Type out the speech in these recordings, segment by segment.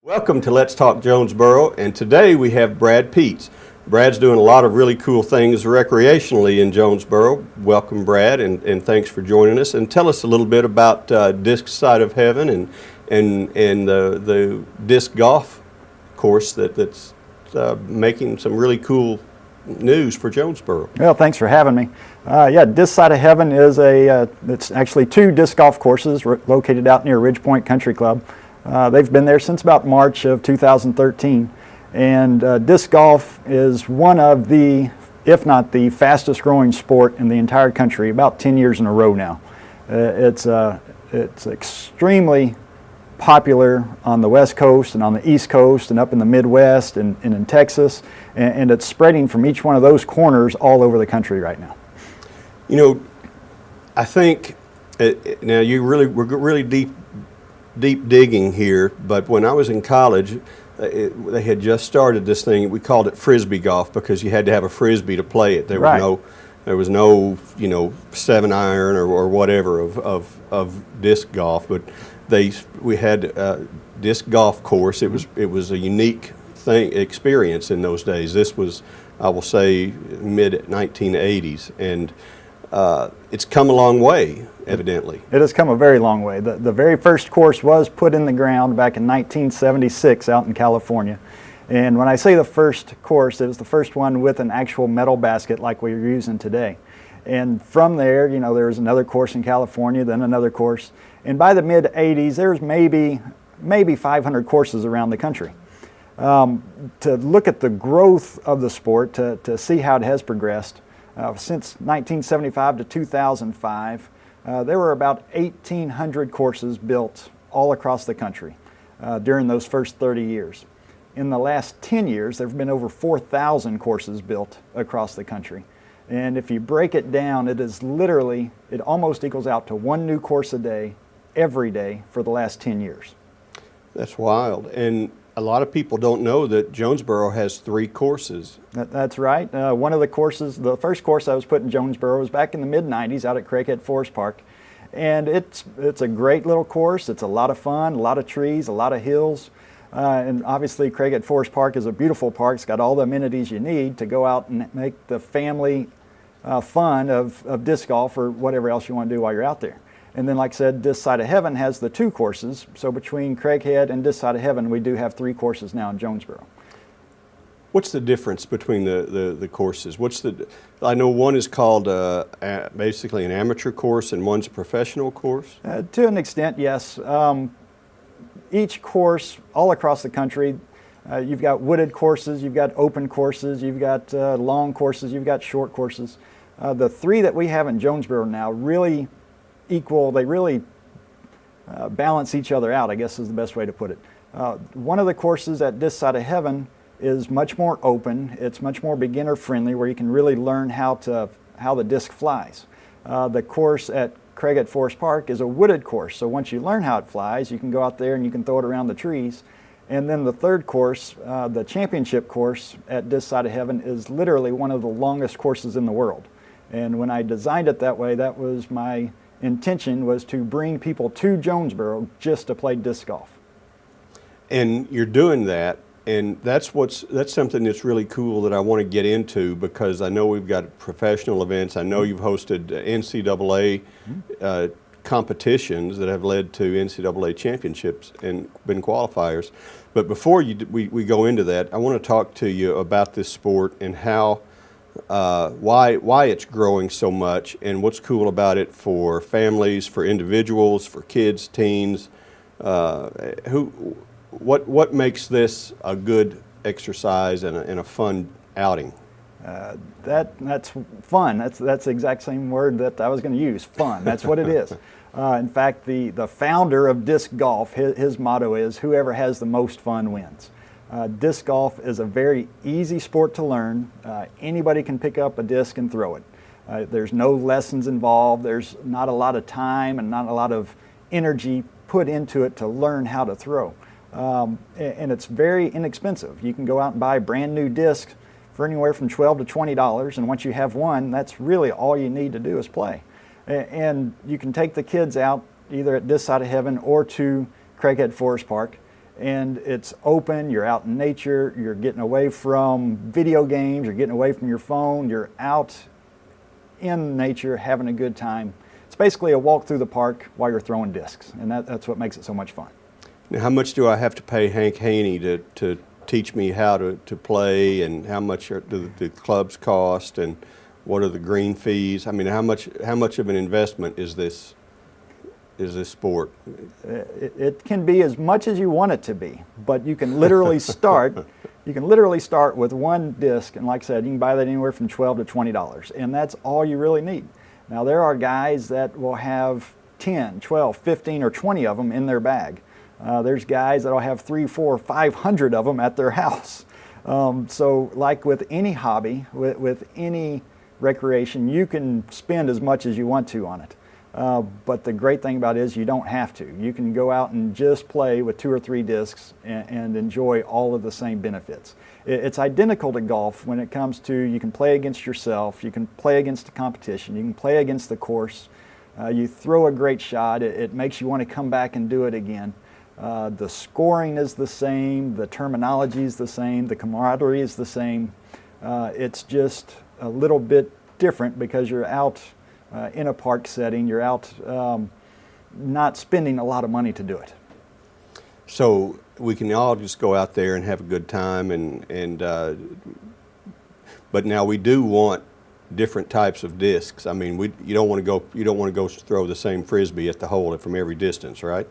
Welcome to Let's Talk Jonesboro, and today we have Brad Pietz. Brad's doing a lot of really cool things recreationally in Jonesboro. Welcome, Brad, and thanks for joining us. And tell us a little bit about Disc Side of Heaven and the disc golf course that's making some really cool news for Jonesboro. Well, thanks for having me. Disc Side of Heaven is it's actually two disc golf courses located out near Ridge Point Country Club. They've been there since about March of 2013, and disc golf is one of the, if not the fastest growing sport in the entire country, about 10 years in a row now. It's extremely popular on the West Coast and on the East Coast and up in the Midwest and in Texas, and it's spreading from each one of those corners all over the country right now. You know, I think, now we're really deep digging here, but when I was in college, they had just started this thing. We called it frisbee golf because you had to have a frisbee to play it. There was no 7-iron or whatever of disc golf, but we had a disc golf course. It was a unique experience in those days. This was, I will say, mid 1980s, and it's come a long way, evidently. It has come a very long way. The very first course was put in the ground back in 1976 out in California. And when I say the first course, it was the first one with an actual metal basket like we're using today. And from there, there was another course in California, then another course. And by the mid-'80s, there was maybe 500 courses around the country. To look at the growth of the sport, to see how it has progressed, since 1975 to 2005, there were about 1,800 courses built all across the country during those first 30 years. In the last 10 years, there have been over 4,000 courses built across the country. And if you break it down, it almost equals out to one new course a day, every day, for the last 10 years. That's wild. And a lot of people don't know that Jonesboro has 3 courses. That's right. One of the courses, the first course I was put in Jonesboro was back in the mid-'90s out at Craighead Forest Park. And it's a great little course. It's a lot of fun, a lot of trees, a lot of hills. And obviously Craighead Forest Park is a beautiful park. It's got all the amenities you need to go out and make the family fun of disc golf or whatever else you want to do while you're out there. And then, like I said, Disc Side of Heaven has the 2 courses. So between Craighead and Disc Side of Heaven, we do have 3 courses now in Jonesboro. What's the difference between the courses? I know one is called basically an amateur course and one's a professional course? To an extent, yes. Each course all across the country, you've got wooded courses, you've got open courses, you've got long courses, you've got short courses. The 3 that we have in Jonesboro now really balance each other out, I guess is the best way to put it. One of the courses at Disc Side of Heaven is much more open. It's much more beginner friendly, where you can really learn how the disc flies. The course at Craighead Forest Park is a wooded course, so once you learn how it flies, you can go out there and you can throw it around the trees. And then the third course, the championship course at Disc Side of Heaven, is literally one of the longest courses in the world. And when I designed it that way, that was my intention, was to bring people to Jonesboro just to play disc golf. And you're doing that, and that's something that's really cool that I want to get into, because I know we've got professional events. I know you've hosted NCAA competitions that have led to NCAA championships and been qualifiers. But before we go into that, I want to talk to you about this sport and how why it's growing so much, and what's cool about it for families, for individuals, for kids, teens. What makes this a good exercise and a fun outing? That's fun. That's the exact same word that I was going to use. Fun. That's what it is. In fact, the founder of disc golf, his motto is, "Whoever has the most fun wins." Disc golf is a very easy sport to learn. Anybody can pick up a disc and throw it. There's no lessons involved. There's not a lot of time and not a lot of energy put into it to learn how to throw. And it's very inexpensive. You can go out and buy a brand new disc for anywhere from $12 to $20, and once you have one, that's really all you need to do is play. And you can take the kids out either at Disc Side of Heaven or to Craighead Forest Park, and it's open, you're out in nature, you're getting away from video games, you're getting away from your phone, you're out in nature having a good time. It's basically a walk through the park while you're throwing discs, and that's what makes it so much fun. Now, how much do I have to pay Hank Haney to teach me how to play, and how much do the clubs cost, and what are the green fees? I mean, how much of an investment is this sport? It can be as much as you want it to be, but you can literally start. You can literally start with one disc, and like I said, you can buy that anywhere from $12 to $20, and that's all you really need. Now, there are guys that will have 10, 12, 15, or 20 of them in their bag. There's guys that will have 3, 4, 500 of them at their house. So like with any hobby, with any recreation, you can spend as much as you want to on it. But the great thing about it is you don't have to. You can go out and just play with 2 or 3 discs and enjoy all of the same benefits. It's identical to golf when it comes to you can play against yourself, you can play against the competition, you can play against the course. You throw a great shot, it makes you want to come back and do it again. The scoring is the same, the terminology is the same, the camaraderie is the same. It's just a little bit different because you're out in a park setting, you're out not spending a lot of money to do it. So we can all just go out there and have a good time, but now we do want different types of discs. I mean, you don't want to go throw the same frisbee at the hole from every distance, right?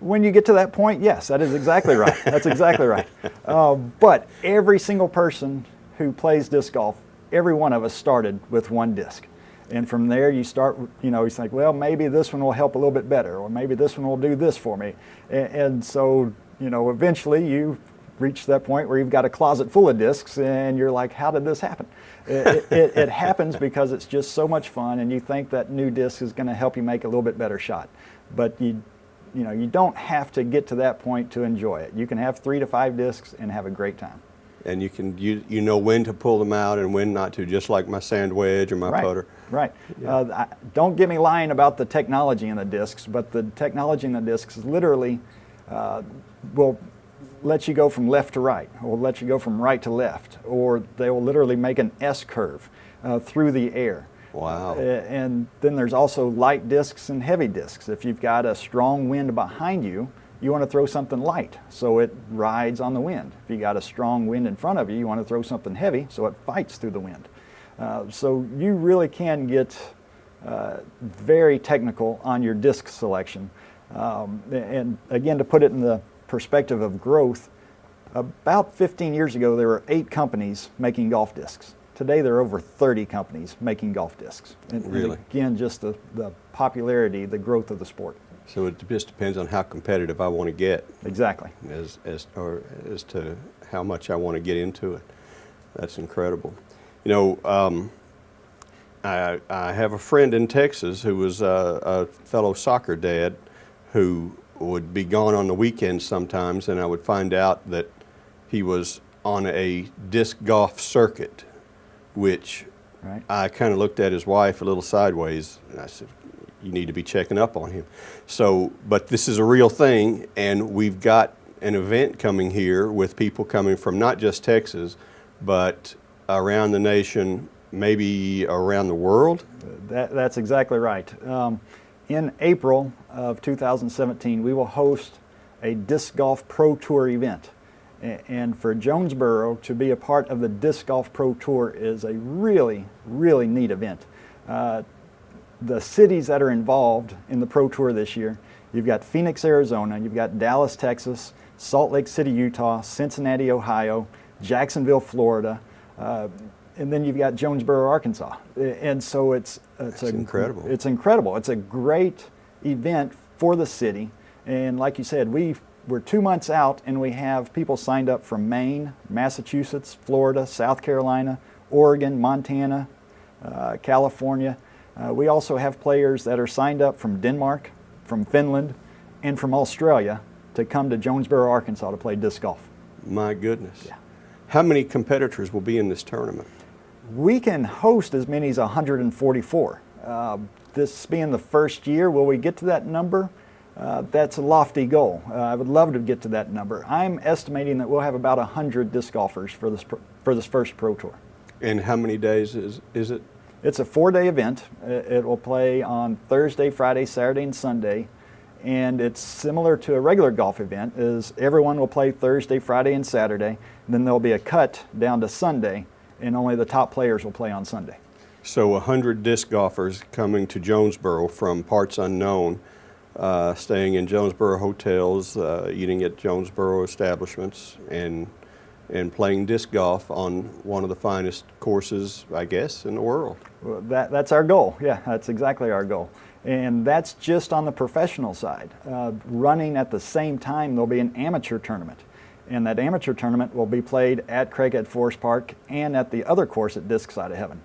When you get to that point, yes, that is exactly right. That's exactly right. But every single person who plays disc golf, every one of us started with one disc. And from there you start, you think, well, maybe this one will help a little bit better, or maybe this one will do this for me. And so, eventually you reach that point where you've got a closet full of discs and you're like, how did this happen? It happens because it's just so much fun, and you think that new disc is going to help you make a little bit better shot. But you don't have to get to that point to enjoy it. You can have 3 to 5 discs and have a great time. And you know when to pull them out and when not to, just like my sand wedge or my putter. Right. Yeah. Don't get me lying about the technology in the discs, but the technology in the discs literally will let you go from left to right, or let you go from right to left, or they will literally make an S curve through the air. Wow. And then there's also light discs and heavy discs. If you've got a strong wind behind you, you want to throw something light so it rides on the wind. If you got a strong wind in front of you, you want to throw something heavy so it fights through the wind. So you really can get very technical on your disc selection. And again, to put it in the perspective of growth, about 15 years ago there were 8 companies making golf discs. Today there are over 30 companies making golf discs. Really? And again, just the popularity, the growth of the sport. So it just depends on how competitive I want to get. Exactly. As to how much I want to get into it. That's incredible. I have a friend in Texas who was a fellow soccer dad who would be gone on the weekends sometimes, and I would find out that he was on a disc golf circuit, which Right. I kind of looked at his wife a little sideways, and I said, you need to be checking up on him. So, but this is a real thing, and we've got an event coming here with people coming from not just Texas, but around the nation, maybe around the world. That's exactly right. In April of 2017, we will host a Disc Golf Pro Tour event. And for Jonesboro to be a part of the Disc Golf Pro Tour is a really, really neat event. The cities that are involved in the Pro Tour this year, you've got Phoenix, Arizona, you've got Dallas, Texas, Salt Lake City, Utah, Cincinnati, Ohio, Jacksonville, Florida, and then you've got Jonesboro, Arkansas. And so it's incredible. It's incredible. It's a great event for the city. And like you said, we're 2 months out and we have people signed up from Maine, Massachusetts, Florida, South Carolina, Oregon, Montana, California. We also have players that are signed up from Denmark, from Finland, and from Australia to come to Jonesboro, Arkansas to play disc golf. My goodness. Yeah. How many competitors will be in this tournament? We can host as many as 144. This being the first year, will we get to that number? That's a lofty goal. I would love to get to that number. I'm estimating that we'll have about 100 disc golfers for this first Pro Tour. And how many days is it? It's a 4-day event. It will play on Thursday, Friday, Saturday, and Sunday. And it's similar to a regular golf event, is everyone will play Thursday, Friday, and Saturday. And then there'll be a cut down to Sunday, and only the top players will play on Sunday. So 100 disc golfers coming to Jonesboro from parts unknown, staying in Jonesboro hotels, eating at Jonesboro establishments, and playing disc golf on one of the finest courses, I guess, in the world. Well, that's our goal. Yeah, that's exactly our goal. And that's just on the professional side. Running at the same time, there'll be an amateur tournament. And that amateur tournament will be played at Craighead Forest Park and at the other course at Disc Side of Heaven.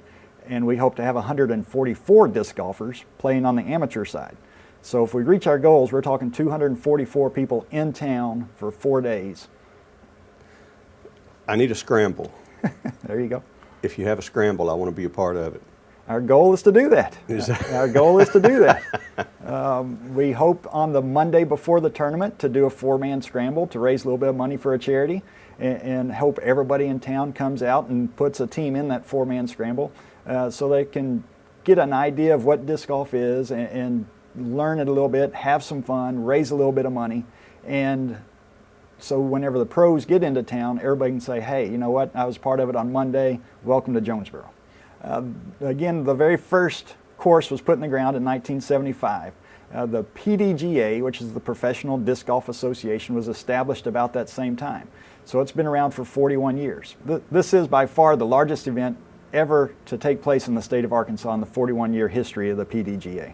And we hope to have 144 disc golfers playing on the amateur side. So if we reach our goals, we're talking 244 people in town for 4 days. I need a scramble. There you go. If you have a scramble, I want to be a part of it. Our goal is to do that. Our goal is to do that. We hope on the Monday before the tournament to do a 4-man scramble to raise a little bit of money for a charity, and hope everybody in town comes out and puts a team in that 4-man scramble so they can get an idea of what disc golf is and learn it a little bit, have some fun, raise a little bit of money, and so whenever the pros get into town, everybody can say, hey, you know what, I was part of it on Monday, welcome to Jonesboro. Again, the very first course was put in the ground in 1975. The PDGA, which is the Professional Disc Golf Association, was established about that same time. So it's been around for 41 years. This is by far the largest event ever to take place in the state of Arkansas in the 41-year history of the PDGA.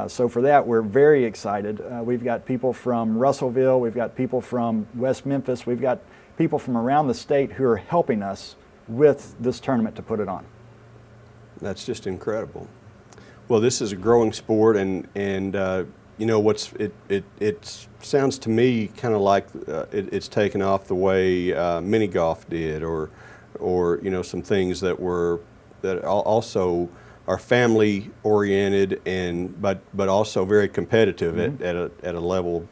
So for that, we're very excited. We've got people from Russellville, we've got people from West Memphis, we've got people from around the state who are helping us with this tournament to put it on. That's just incredible. Well, this is a growing sport, and you know it sounds to me kind of like it's taken off the way mini golf did, or you know, some things that also are family oriented but also very competitive at a level.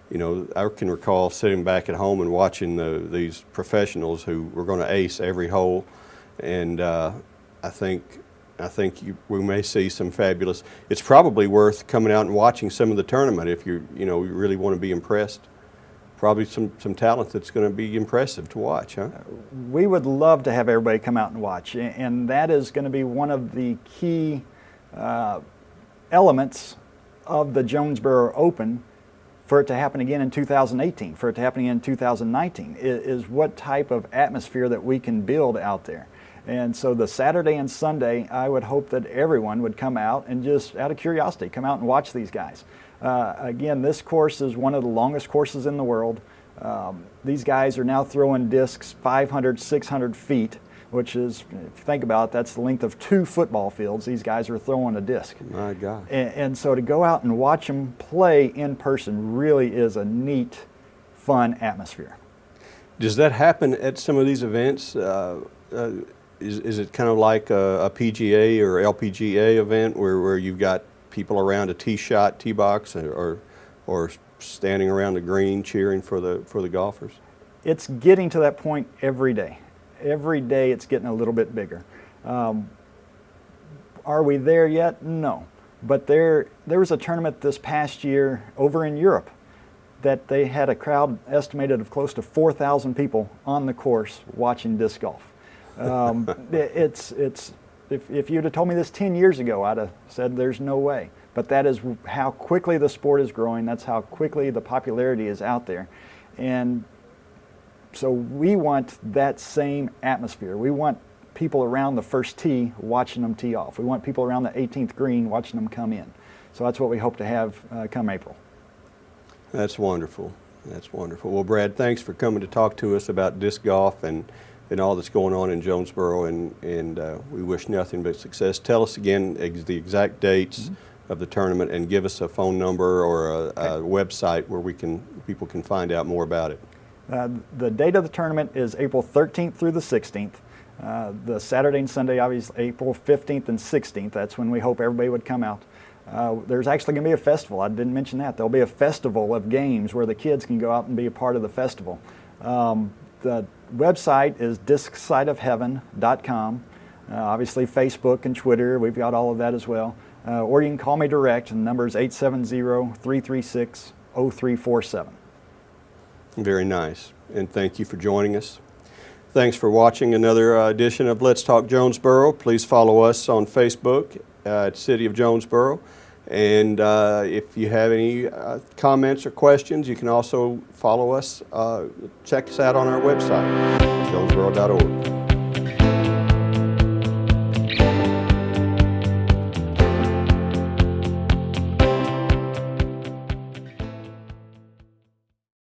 You know, I can recall sitting back at home and watching these professionals who were going to ace every hole, and I think we may see some fabulous. It's probably worth coming out and watching some of the tournament if you really want to be impressed. Probably some talent that's going to be impressive to watch, huh? We would love to have everybody come out and watch, and that is going to be one of the key elements of the Jonesboro Open for it to happen again in 2018, for it to happen again in 2019, is what type of atmosphere that we can build out there. And so the Saturday and Sunday, I would hope that everyone would come out and just out of curiosity, come out and watch these guys. Again, this course is one of the longest courses in the world. These guys are now throwing discs 500, 600 feet, which is, if you think about it, that's the length of 2 football fields. These guys are throwing a disc. My God. And so to go out and watch them play in person really is a neat, fun atmosphere. Does that happen at some of these events? Is it kind of like a PGA or LPGA event where you've got people around a tee box, or standing around the green cheering for the golfers? It's getting to that point every day. Every day it's getting a little bit bigger. Are we there yet? No. But there was a tournament this past year over in Europe that they had a crowd estimated of close to 4,000 people on the course watching disc golf. If you'd have told me this 10 years ago, I'd have said there's no way. But that is how quickly the sport is growing. That's how quickly the popularity is out there. And so we want that same atmosphere. We want people around the first tee watching them tee off. We want people around the 18th green watching them come in. So that's what we hope to have come April. That's wonderful. That's wonderful. Well, Brad, thanks for coming to talk to us about disc golf and all that's going on in Jonesboro, and we wish nothing but success. Tell us again the exact dates of the tournament, and give us a phone number or a website where people can find out more about it. The date of the tournament is April 13th through the 16th. The Saturday and Sunday, obviously, April 15th and 16th. That's when we hope everybody would come out. There's actually going to be a festival. I didn't mention that. There'll be a festival of games where the kids can go out and be a part of the festival. The website is discsideofheaven.com. Obviously Facebook and Twitter, we've got all of that as well. Or you can call me direct, and the number is 870-336-0347. Very nice, and thank you for joining us. Thanks for watching another edition of Let's Talk Jonesboro. Please follow us on Facebook at City of Jonesboro. And if you have any comments or questions, you can also follow us, check us out on our website, jonesboro.org.